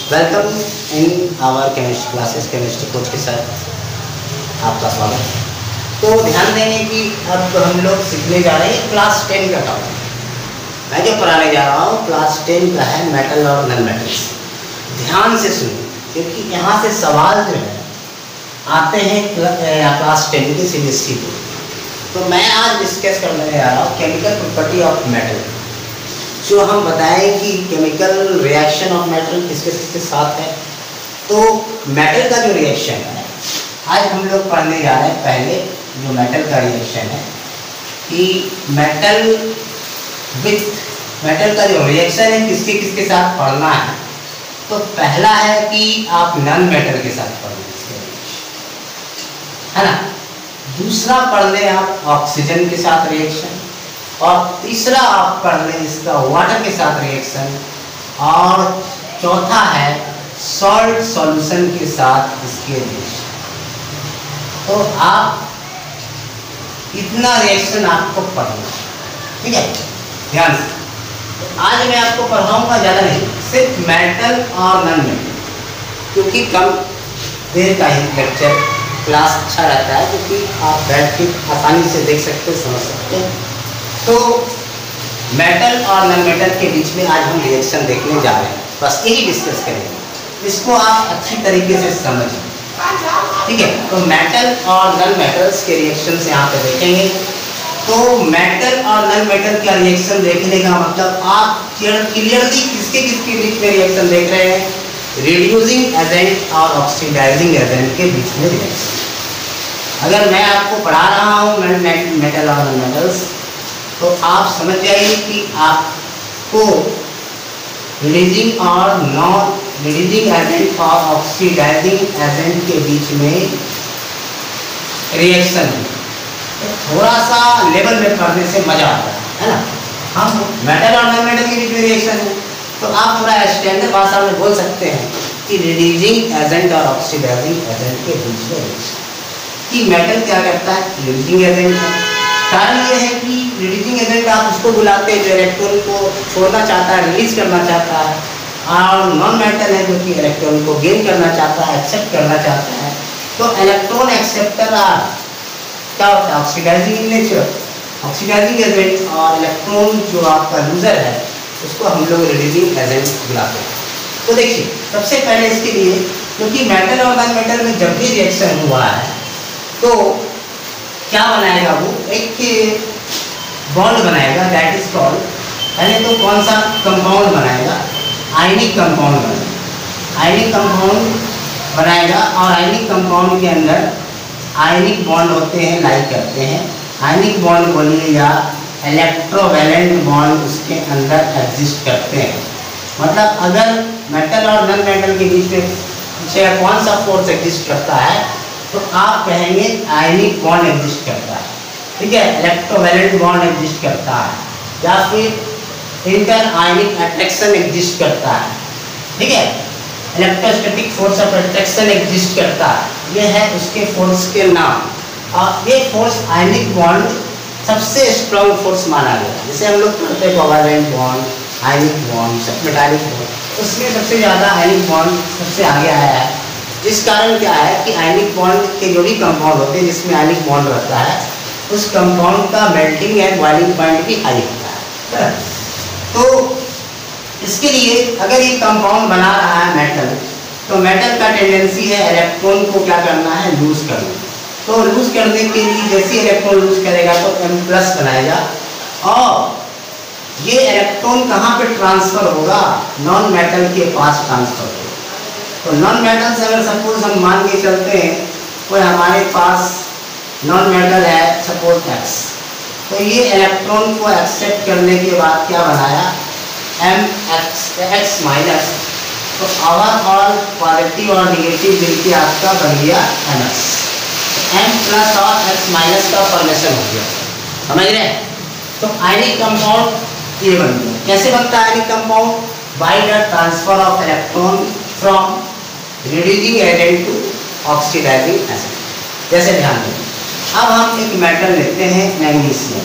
Welcome in our chemistry classes. Chemistry course के साथ आपका स्वागत। तो ध्यान देंगे कि अब हम लोग सीखने जा रहे हैं क्लास 10 का टॉपिक। मैं जो पढ़ाने जा रहा हूँ क्लास 10 का है मेटल और नॉन मेटल्स। ध्यान से सुनिए क्योंकि यहाँ से सवाल जो है आते हैं क्लास 10 के CBSE को। तो मैं आज डिस्कस करने जा रहा हूँ केमिकल प्रॉपर्टी ऑफ मेटल। जो हम बताएं कि केमिकल रिएक्शन ऑफ मेटल किसके किसके साथ है। तो मेटल का जो रिएक्शन है आज हम लोग पढ़ने जा रहे हैं। पहले जो मेटल का रिएक्शन है कि मेटल का जो रिएक्शन है किसके किसके साथ पढ़ना है। तो पहला है कि आप नॉन मेटल के साथ पढ़ लें, है ना। दूसरा पढ़ लें आप ऑक्सीजन के साथ रिएक्शन, और तीसरा आप पढ़ लें इसका वाटर के साथ रिएक्शन, और चौथा है सॉल्ट सॉल्यूशन के साथ इसके रिएक्शन। तो आप इतना रिएक्शन आपको पढ़ना, ठीक है, ध्यान से। तो आज मैं आपको पढ़ाऊंगा ज़्यादा नहीं, सिर्फ मेटल और नॉन मेटल, क्योंकि कम देर का ही लेक्चर क्लास अच्छा रहता है, क्योंकि आप बैठ के आसानी से देख सकते हैं, समझ सकते हैं। तो मेटल और नॉन मेटल के बीच में आज हम रिएक्शन देखने जा रहे हैं, बस यही डिस्कस करेंगे। इसको आप अच्छी तरीके से समझें, ठीक है। तो मेटल और नॉन मेटल्स के रिएक्शन से यहाँ पे देखेंगे। तो मेटल और नॉन मेटल का रिएक्शन देखने का मतलब आप क्लियरली किसके किसके बीच में रिएक्शन देख रहे हैं, रिड्यूसिंग एजेंट और ऑक्सीडाइजिंग एजेंट के बीच में रिएक्शन। अगर मैं आपको पढ़ा रहा हूँ मेटल और नॉन मेटल्स, तो आप समझ जाइए कि आपको रिलीजिंग और नॉन रिलीजिंग एजेंट और ऑक्सीडाइजिंग एजेंट के बीच में रिएक्शन है। तो थोड़ा सा लेवल में पढ़ने से मजा आता है ना। हम मेटल और नॉन मेटल के बीच में रिएक्शन है, तो आप थोड़ा स्टैंडर्ड भाषा में बोल सकते हैं कि रिलीजिंग एजेंट और ऑक्सीडाइजिंग एजेंट के बीच में रिएक्शन। कि मेटल क्या करता है, रिलीजिंग एजेंट है। कारण ये है कि रिलीजिंग एजेंट आप उसको बुलाते हैं जो इलेक्ट्रॉन को छोड़ना चाहता है, रिलीज करना चाहता है, और नॉन मेटल है जो कि इलेक्ट्रॉन को गेन करना चाहता है, एक्सेप्ट करना चाहता है। तो इलेक्ट्रॉन एक्सेप्टर क्या होता है, oxidizing in nature, oxidizing agent, और इलेक्ट्रॉन जो आपका लूजर है उसको हम लोग रिलीजिंग एजेंट बुलाते हैं। तो देखिए सबसे पहले इसके लिए, क्योंकि मेटल और नॉन मेटल में जब भी रिएक्शन हुआ है तो क्या बनाएगा, वो एक बॉन्ड बनाएगा, दैट इज कॉल्ड, पहले तो कौन सा कंपाउंड बनाएगा, आयनिक कंपाउंड बनाएगा। आयनिक कंपाउंड बनाएगा, और आयनिक कंपाउंड के अंदर आयनिक बॉन्ड होते हैं, लाइक करते हैं। आयनिक बॉन्ड बोलिए या इलेक्ट्रोवैलेंट बॉन्ड उसके अंदर एग्जिस्ट करते हैं। मतलब अगर मेटल और नॉन मेटल के बीच में पीछे कौन सा फोर्स एग्जिस्ट करता है, तो आप कहेंगे आयनिक बॉन्ड एग्जिस्ट करता है, ठीक है, इलेक्ट्रोवैलेंट बॉन्ड एग्जिस्ट करता है, या फिर इंटर आयनिक अट्रैक्शन एग्जिस्ट करता है, ठीक है, electrostatic force of attraction exist करता है। ये है उसके फोर्स के नाम। और ये फोर्स आयनिक बॉन्ड सबसे स्ट्रॉन्ग फोर्स माना गया। जैसे हम लोग पढ़ते हैं covalent bond, ionic bond, metallic bond, उसमें सबसे ज़्यादा आयनिक बॉन्ड सबसे आगे आया है। जिस कारण क्या है कि आयनिक बॉन्ड के जो भी कंपाउंड होते हैं जिसमें आयनिक बॉन्ड रहता है, उस कंपाउंड का मेल्टिंग एंड बॉइलिंग पॉइंट भी हाई होता है। तो इसके लिए अगर ये कंपाउंड बना रहा है मेटल, तो मेटल का टेंडेंसी है इलेक्ट्रॉन को क्या करना है, लूज करना। तो लूज करने के लिए जैसे इलेक्ट्रॉन लूज करेगा तो M+ बनाएगा, और ये इलेक्ट्रॉन कहाँ पे ट्रांसफर होगा, नॉन मेटल के पास ट्रांसफर होगा। तो नॉन मेटल से अगर सपोज हम मान के चलते हैं कोई हमारे पास नॉन मेटल है सपोज X, तो ये इलेक्ट्रॉन को एक्सेप्ट करने के बाद क्या बनाया, X-, तो ओवरऑल पॉजिटिव और निगेटिव मिलके आपका बन गया NS। M+ और X- का फॉर्मेशन हो गया, समझ रहे हैं। तो आयनिक कंपाउंड ये बन गया। कैसे बनता है ionic compound, by the transfer of electron from reducing agent to oxidising agent. जैसे ध्यान दें, अब हम एक मेटल लेते हैं मैग्नीशियम,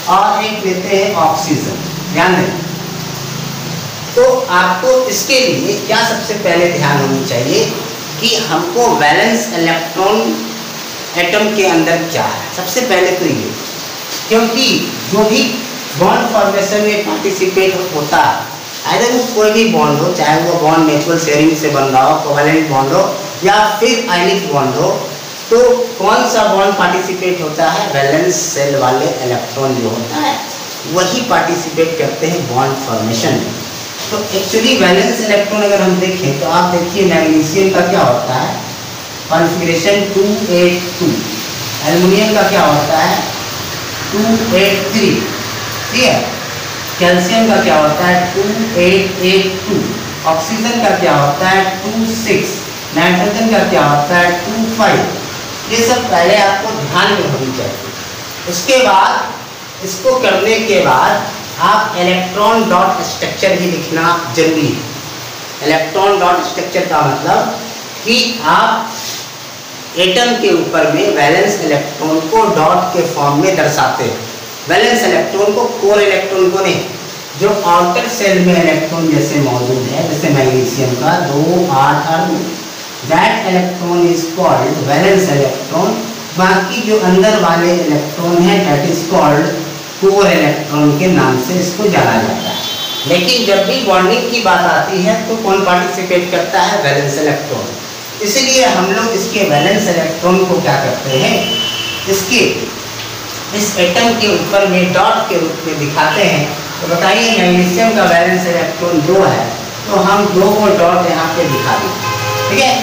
और एक लेते हैं ऑक्सीजन। ध्यान दें, तो आपको इसके लिए क्या सबसे पहले ध्यान होनी चाहिए कि हमको वैलेंस इलेक्ट्रॉन एटम के अंदर क्या है, सबसे पहले तो ये, क्योंकि जो भी बॉन्ड फॉर्मेशन में पार्टिसिपेट होता है, अगर वो कोई भी बॉन्ड हो, चाहे वो बॉन्ड नेचुरल शेयरिंग से बन रहा हो, कोवैलेंट बॉन्ड हो या फिर आयनिक बॉन्ड हो, तो कौन सा बॉन्ड पार्टिसिपेट होता है, वैलेंस शेल वाले इलेक्ट्रॉन जो होता है वही पार्टिसिपेट करते हैं बॉन्ड फॉर्मेशन में। तो एक्चुअली वैलेंस इलेक्ट्रॉन अगर हम देखें तो आप देखिए मैग्नीशियम का क्या होता है, कॉन्फ़िगरेशन 282, एल्युमिनियम का क्या होता है 283, ठीक है, कैल्शियम का क्या होता है 2882, ऑक्सीजन का क्या होता है 26, नाइट्रोजन का क्या होता है 25। ये सब पहले आपको ध्यान में होनी चाहिए। उसके बाद इसको करने के बाद आप इलेक्ट्रॉन डॉट स्ट्रक्चर ही लिखना जरूरी है। इलेक्ट्रॉन डॉट स्ट्रक्चर का मतलब कि आप एटम के ऊपर में वैलेंस इलेक्ट्रॉन को डॉट के फॉर्म में दर्शाते हैं। वैलेंस इलेक्ट्रॉन को, कोर इलेक्ट्रॉन को नहीं, जो आउटर सेल में इलेक्ट्रॉन जैसे मौजूद है, जैसे मैग्नीशियम का 2 8 और that electron is called valence electron. बाकी जो अंदर वाले इलेक्ट्रॉन है that is called core electron के नाम से इसको जाना जाता है। लेकिन जब भी बॉन्डिंग की बात आती है तो कौन पार्टिसिपेट करता है, वैलेंस इलेक्ट्रॉन। इसलिए हम लोग इसके वैलेंस इलेक्ट्रॉन को क्या करते हैं, इसके इस एटम के ऊपर में डॉट के रूप में दिखाते हैं। तो बताइए मैग्नीशियम का वैलेंस इलेक्ट्रॉन 2 है तो हम 2 को डॉट यहाँ पे दिखा दें, ठीक है।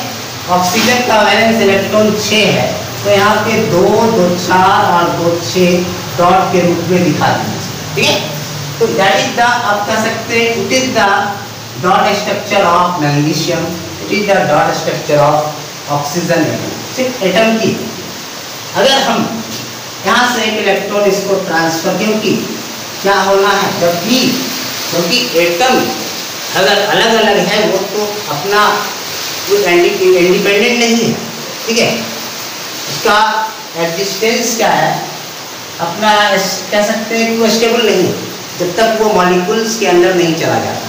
ऑक्सीजन का वैलेंस इलेक्ट्रॉन 6 है तो यहाँ पे 2 2 4 और 2 6 डॉट के रूप में दिखा दीजिए, ठीक है। तो दैट इज द, आप कह सकते हैं it is the dot structure of magnesium, it is the dot structure of oxygen atom. सिर्फ एटम की अगर हम यहाँ से एक इलेक्ट्रॉन इसको ट्रांसफर, क्योंकि क्या होना है जब भी, क्योंकि एटम अगर अलग अलग है वो तो अपना इंडिपेंडेंट नहीं है, ठीक है, उसका एग्जिस्टेंस क्या है अपना, कह सकते हैं कि वो स्टेबल नहीं है जब तक वो मॉलिक्यूल्स के अंदर नहीं चला जाता।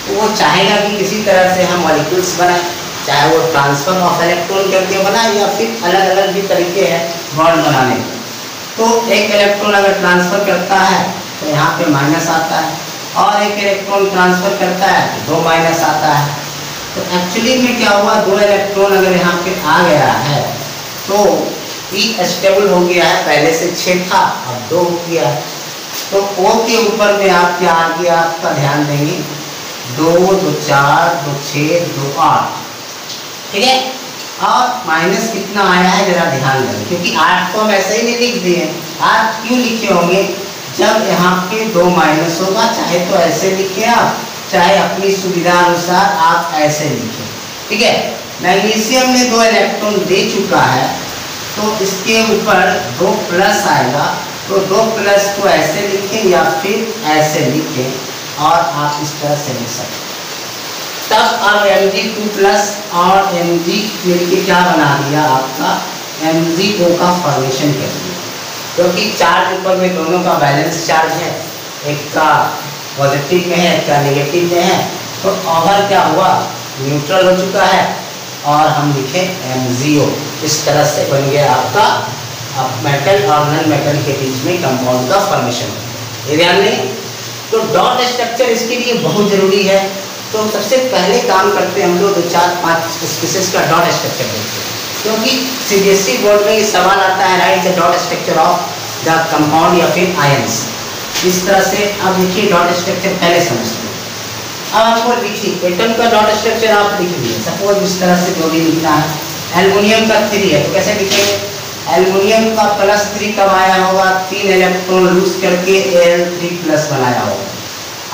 तो वो चाहेगा कि किसी तरह से हम मॉलिक्यूल्स बनाए, चाहे वो ट्रांसफर ऑफ इलेक्ट्रॉन करके बनाए या फिर अलग अलग भी तरीके हैं बॉन्ड बनाने के। तो एक इलेक्ट्रॉन अगर ट्रांसफर करता है तो यहाँ पे माइनस आता है, और एक इलेक्ट्रॉन ट्रांसफर करता है तो 2 माइनस आता है। तो एक्चुअली में क्या हुआ, 2 इलेक्ट्रॉन अगर यहाँ पे आ गया है तो ई स्टेबल हो गया है, पहले से 6 था अब 2 हो गया है। तो O के ऊपर में आप क्या आ गया, आपका ध्यान देंगे 2 2 4 2 6 2 8, ठीक है। और माइनस कितना आया है जरा ध्यान दें, क्योंकि 8 को हम ऐसे ही नहीं लिख दिए। 8 क्यों लिखे होंगे, जब यहाँ पे 2 माइनस होगा, चाहे तो ऐसे लिखे आप, चाहे अपनी सुविधा अनुसार आप ऐसे लिखें, ठीक है। मैग्नीशियम ने 2 इलेक्ट्रॉन दे चुका है तो इसके ऊपर 2 प्लस आएगा, तो 2 प्लस को ऐसे लिखें या फिर ऐसे लिखें, और आप इस तरह से लिख सकते हैं। तब अब Mg2+ और Mg मिलके क्या बना दिया आपका MgO का फॉर्मेशन कर दिया, क्योंकि चार्ज ऊपर में दोनों का बैलेंस चार्ज है, एक का पॉजिटिव में है एक का नेगेटिव में है। तो ओवर क्या हुआ, न्यूट्रल हो चुका है, और हम लिखे MgO। इस तरह से बन गया आपका मेटल और नॉन मेटल के बीच में कंपाउंड का फॉर्मेशन। ये ध्यान दें। तो डॉट स्ट्रक्चर इसके लिए बहुत जरूरी है। तो सबसे पहले काम करते हैं हम लोग 4-5 स्पीशीज का डॉट स्ट्रक्चर देखते हैं, क्योंकि सीबीएसई बोर्ड में ये सवाल आता है, right the dot structure of the compound या फिर आयंस। इस तरह से आप लिखिए डॉट स्ट्रक्चर, पहले समझते हैं। अब आपको लिखिए एटम का डॉट स्ट्रक्चर आप लिख लीजिए, सपोज इस तरह से जो भी लिखना है। एल्युमिनियम का 3 है तो कैसे लिखेंगे, एल्युमिनियम का +3 कब आया होगा, 3 इलेक्ट्रॉन लूज करके Al3+ बनाया होगा।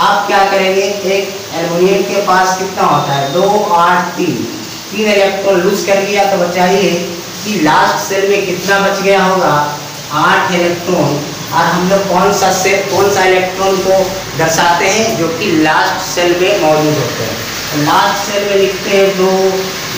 आप क्या करेंगे, एक एल्युमिनियम के पास कितना होता है 2 8 3 इलेक्ट्रॉन लूज कर दिया, तो बचाइए कि लास्ट सेल में कितना बच गया होगा 8 इलेक्ट्रॉन। और हम लोग कौन सा इलेक्ट्रॉन को दर्शाते हैं जो कि लास्ट सेल में मौजूद होते हैं। तो लास्ट सेल में लिखते हैं 2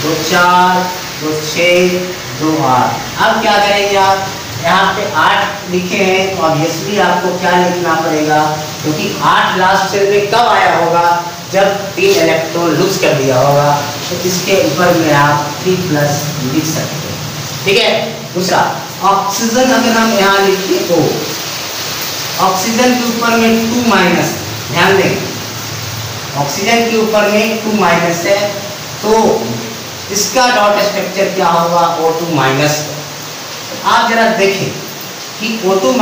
2 4 2 6 2 8। अब क्या करेंगे आप, यहाँ पे 8 लिखे हैं तो ऑब्वियसली आपको क्या लिखना पड़ेगा, क्योंकि 8 लास्ट सेल में कब आया होगा जब 3 इलेक्ट्रॉन लूज कर दिया होगा तो इसके ऊपर में आप 3+ लिख सकते हैं, ठीक है। दूसरा ऑक्सीजन अगर हम यहाँ लिखिए तो ऑक्सीजन के ऊपर में 2-, ध्यान दें ऑक्सीजन के ऊपर में 2- है, तो इसका डॉट स्ट्रक्चर क्या होगा, O2-। आप जरा देखें कि O2-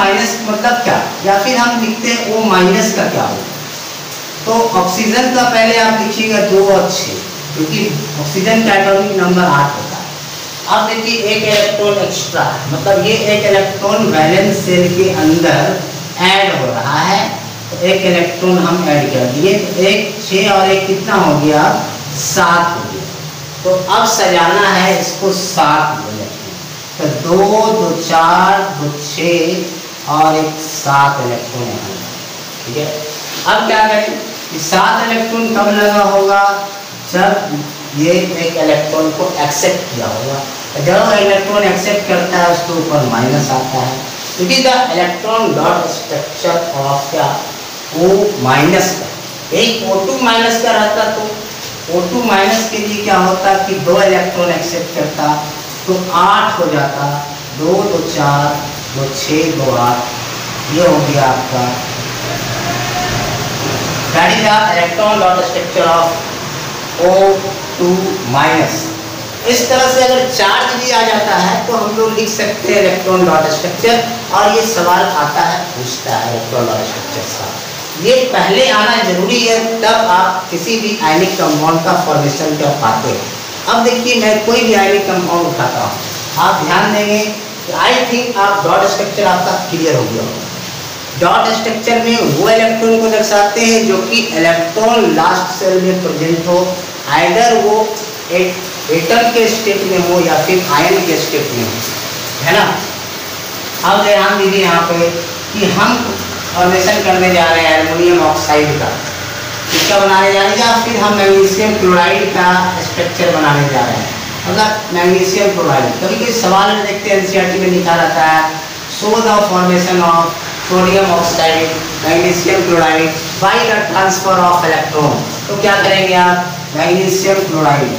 मतलब क्या, या फिर हम लिखते हैं O- का क्या होगा। तो ऑक्सीजन का पहले आप लिखिएगा 2 और 6, क्योंकि ऑक्सीजन का एटॉमिक नंबर 8 होता है। अब देखिए एक इलेक्ट्रॉन एक्स्ट्रा है, मतलब ये एक इलेक्ट्रॉन वैलेंस सेल के अंदर ऐड हो रहा है, तो एक इलेक्ट्रॉन हम ऐड कर दिए, तो 1 6 और 1 कितना हो गया, 7 हो गया। तो अब सजाना है इसको 7 बोले, तो 2 2 4 2 6 और 1 7 इलेक्ट्रॉन यहाँ, ठीक है। अब क्या करें, 7 इलेक्ट्रॉन कब लगा होगा, जब ये एक इलेक्ट्रॉन को एक्सेप्ट किया होगा। जब इलेक्ट्रॉन एक्सेप्ट करता है उसके ऊपर माइनस आता है, क्योंकि the electron dot structure of क्या, O- का, एक O2- का रहता तो O2- के लिए क्या होता कि 2 इलेक्ट्रॉन एक्सेप्ट करता तो 8 हो जाता, 2 2 4 2 6 2 8, ये हो गया आपका, that is the electron dot structure of O2-। इस तरह से अगर चार्ज भी आ जाता है तो हम लोग लिख सकते हैं इलेक्ट्रॉन डॉट स्ट्रक्चर, और ये सवाल आता है, पूछता है इलेक्ट्रॉन डॉट स्ट्रक्चर का, ये पहले आना जरूरी है, तब आप किसी भी आयनिक कंपाउंड का फॉर्मेशन कर पाते हैं। अब देखिए मैं कोई भी आयनिक कंपाउंड उठाता हूँ, आप ध्यान देंगे, आई थिंक आप डॉट स्ट्रक्चर आपका क्लियर हो गया होगा। डॉट स्ट्रक्चर में वो इलेक्ट्रॉन को दर्शाते हैं जो कि इलेक्ट्रॉन लास्ट सेल में प्रेजेंट हो, आइदर वो एटम के स्टेट में हो या फिर आयन के स्टेट में हो, है ना। अब ध्यान दीजिए यहाँ पे कि हम फॉर्मेशन करने जा रहे हैं एल्युमिनियम ऑक्साइड का, इसका बनाने जा रहे हैं, या फिर हम मैग्नीशियम क्लोराइड का स्ट्रक्चर बनाने जा रहे हैं, मतलब मैग्नीशियम क्लोराइड। कभी कभी सवाल में देखते हैं एनसीईआरटी में लिखा रहता है, show the formation of sodium oxide magnesium chloride bye the transfer of electron. तो क्या करेंगे आप, मैग्नीशियम क्लोराइड।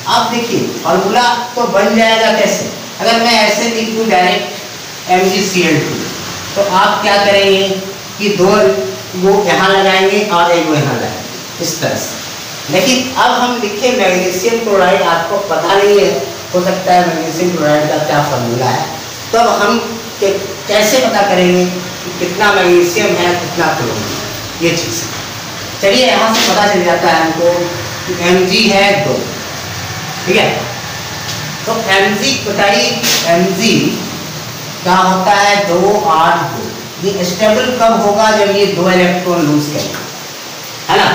अब देखिए फॉर्मूला तो बन जाएगा कैसे, अगर मैं ऐसे लिख दूँ डायरेक्ट MgCl2, तो आप क्या करेंगे कि 2 वो यहाँ लगाएंगे और 1 वो यहाँ लगाएंगे, इस तरह से। लेकिन अब हम लिखे मैग्नीशियम क्लोराइड, आपको पता नहीं है, हो सकता है मैग्नीशियम क्लोराइड का क्या फॉर्मूला है, तो अब हम कैसे पता करेंगे कि कितना मैग्नीशियम है कितना क्लोरीन, ये चीज़। चलिए यहाँ से पता चल जाता है हमको कि Mg है 2, ठीक है। तो Mg बताइए, Mg क्या होता है, 2 8 2। ये स्टेबल कब होगा, जब ये 2 इलेक्ट्रॉन लूज करेगा, है ना।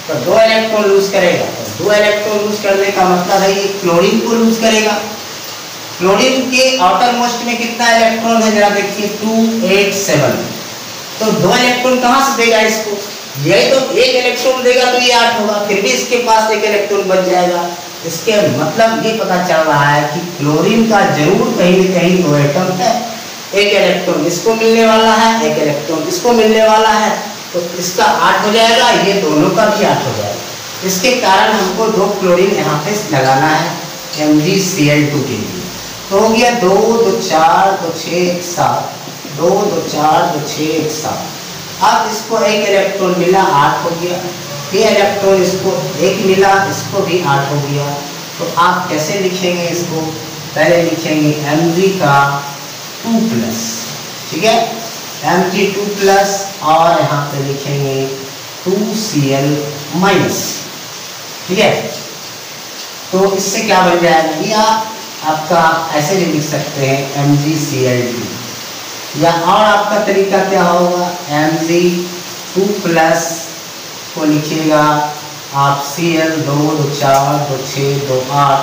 तो 2 इलेक्ट्रॉन लूज करेगा, तो 2 इलेक्ट्रॉन लूज करने का मतलब है ये क्लोरीन को लूज करेगा। क्लोरीन के आउटर मोस्ट में कितना इलेक्ट्रॉन है, जरा देखिए 2 8 7। तो 2 इलेक्ट्रॉन कहाँ से देगा इसको, यही तो 1 इलेक्ट्रॉन देगा तो ये 8 होगा, फिर भी इसके पास 1 इलेक्ट्रॉन बच जाएगा। इसके मतलब ये पता चल रहा है कि क्लोरीन का जरूर कहीं न कहीं 2 एटम है, 1 इलेक्ट्रॉन इसको मिलने वाला है, 1 इलेक्ट्रॉन इसको मिलने वाला है, तो इसका 8 हो जाएगा, ये दोनों का भी 8 हो जाएगा। इसके कारण हमको 2 क्लोरीन यहाँ पे लगाना है MgCl2 के लिए। तो हो गया 2 2 4 2 6 1 7, 2 2 4 2 6 1 7। अब इसको 1 इलेक्ट्रॉन मिला, 8 हो गया, ये इलेक्ट्रॉन इसको 1 मिला, इसको भी 8 हो गया। तो आप कैसे लिखेंगे इसको, पहले लिखेंगे Mg का 2+, ठीक है, Mg2+, और यहाँ पे लिखेंगे 2Cl-, ठीक है। तो इससे क्या बन जाएगा, या आपका ऐसे भी लिख सकते हैं MgCl2, या और आपका तरीका क्या होगा, Mg2+ को लिखिएगा आप Cl 2 2 4 2 6 2 8,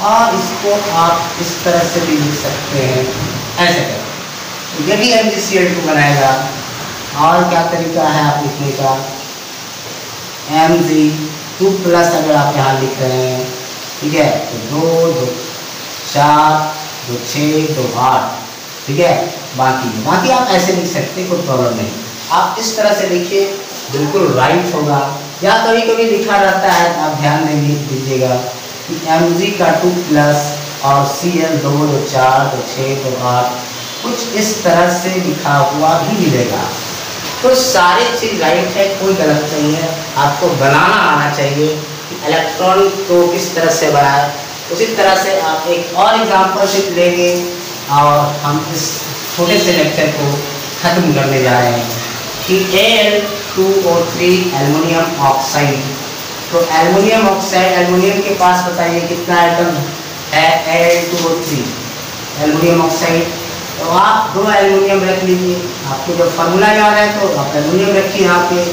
और इसको आप इस तरह से भी लिख सकते हैं, ऐसे कर, तो ये भी MgCl2 बनाएगा। और क्या तरीका है आप लिखने का, Mg2+ अगर आप यहाँ लिख रहे हैं, ठीक है, तो 2 2 4 2 6 2 8, ठीक है। बाकी आप ऐसे लिख सकते हैं, कोई प्रॉब्लम नहीं। आप इस तरह से लिखिए, बिल्कुल राइट होगा। या कभी कभी लिखा रहता है, आप ध्यान देंगे दीजिएगा कि Mg का 2+ और Cl 2 2 4 2 6 2 8, कुछ इस तरह से लिखा हुआ भी मिलेगा। तो सारी चीज़ राइट है, कोई गलत नहीं है। आपको बनाना आना चाहिए कि इलेक्ट्रॉन को किस तरह से बनाए। उसी तरह से आप एक और एग्जाम्पलशिप लेंगे और हम इस छोटे से लेक्चर को ख़त्म करने जा रहे हैं कि Al2O3 एल्युमिनियम ऑक्साइड। तो एल्युमिनियम ऑक्साइड, एल्युमिनियम के पास बताइए कितना एटम है, Al2O3 एल्युमिनियम ऑक्साइड। तो आप 2 एल्युमिनियम रख लीजिए, आपको जब फार्मूला याद है तो आप एल्युमिनियम रखिए, यहाँ पे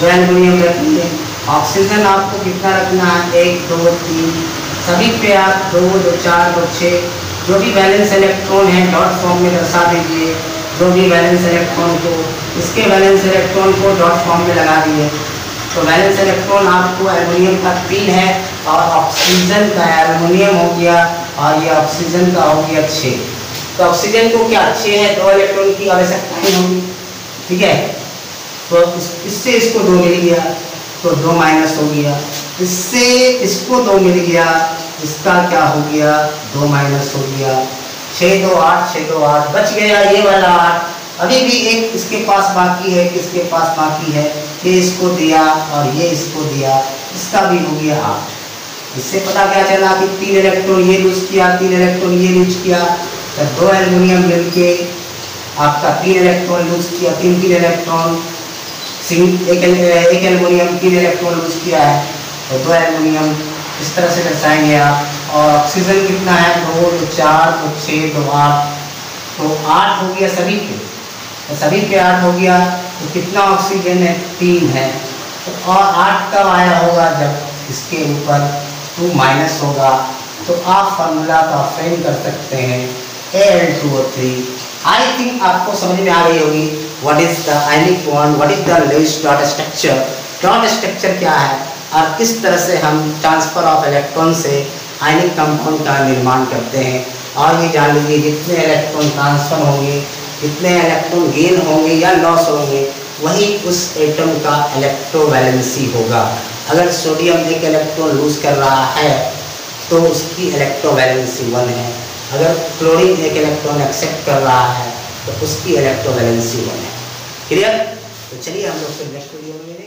2 एल्युमिनियम रख लीजिए। ऑक्सीजन आपको कितना रखना है, 1 2 3, सभी पे आप 2 2 4 2 6, जो भी वैलेंस इलेक्ट्रॉन है डॉट फॉर्म में दर्शा दीजिए। जो भी वैलेंस इलेक्ट्रॉन को, इसके valence electron co dot form में लगा दिए। तो वैलेंस इलेक्ट्रॉन आपको एल्युमिनियम का 3 है और ऑक्सीजन का, एल्युमिनियम हो गया और ये ऑक्सीजन का हो गया 6। तो ऑक्सीजन को क्या 6 है, 2 इलेक्ट्रॉन की आवश्यकता नहीं होगी, ठीक है। तो इससे इसको 2 मिल गया तो 2 माइनस हो गया, इससे इसको 2 मिल गया, इसका क्या हो गया, 2 माइनस हो गया। 6 2 8, 6 2 8 बच गया ये वाला 8। अभी भी एक इसके पास बाकी है, किसके पास बाकी है, ये इसको दिया और ये इसको दिया, इसका भी हो गया 8। इससे पता क्या चला कि 3 इलेक्ट्रॉन ये लूज किया, 3 इलेक्ट्रॉन ये लूज किया, तो 2 एल्युमिनियम मिलके आपका 3 इलेक्ट्रॉन लूज किया, 3 इलेक्ट्रॉन, एक एल्युमिनियम 3 इलेक्ट्रॉन लूज किया है, तो 2 एल्युमिनियम इस तरह से दर्शाएंगे आप। और ऑक्सीजन कितना है, 2 2 4 2 6 2 8, तो 8 हो गया सभी पे, तो सभी पे 8 हो गया। तो कितना ऑक्सीजन है, 3 है। तो और 8 कब आया होगा, जब इसके ऊपर 2 माइनस होगा। तो आप फार्मूला का फ्रेम कर सकते हैं Al2O3। आई थिंक आपको समझ में आ गई होगी what is the ionic bond, what is the Lewis dot structure, dot structure क्या है और किस तरह से हम ट्रांसफर ऑफ इलेक्ट्रॉन से आयनिक कंपाउंड का निर्माण करते हैं। और ये जान लीजिए जितने इलेक्ट्रॉन ट्रांसफर होंगे, जितने इलेक्ट्रॉन गेन होंगे या लॉस होंगे, वही उस एटम का इलेक्ट्रोवैलेंसी होगा। अगर सोडियम एक इलेक्ट्रॉन लूज कर रहा है तो उसकी इलेक्ट्रोवैलेंसी 1 है। अगर क्लोरीन एक इलेक्ट्रॉन एक्सेप्ट कर रहा है तो उसकी इलेक्ट्रोवैलेंसी 1 है। क्लियर? तो चलिए हम लोग फिर नेक्स्ट वीडियो में मिलेंगे।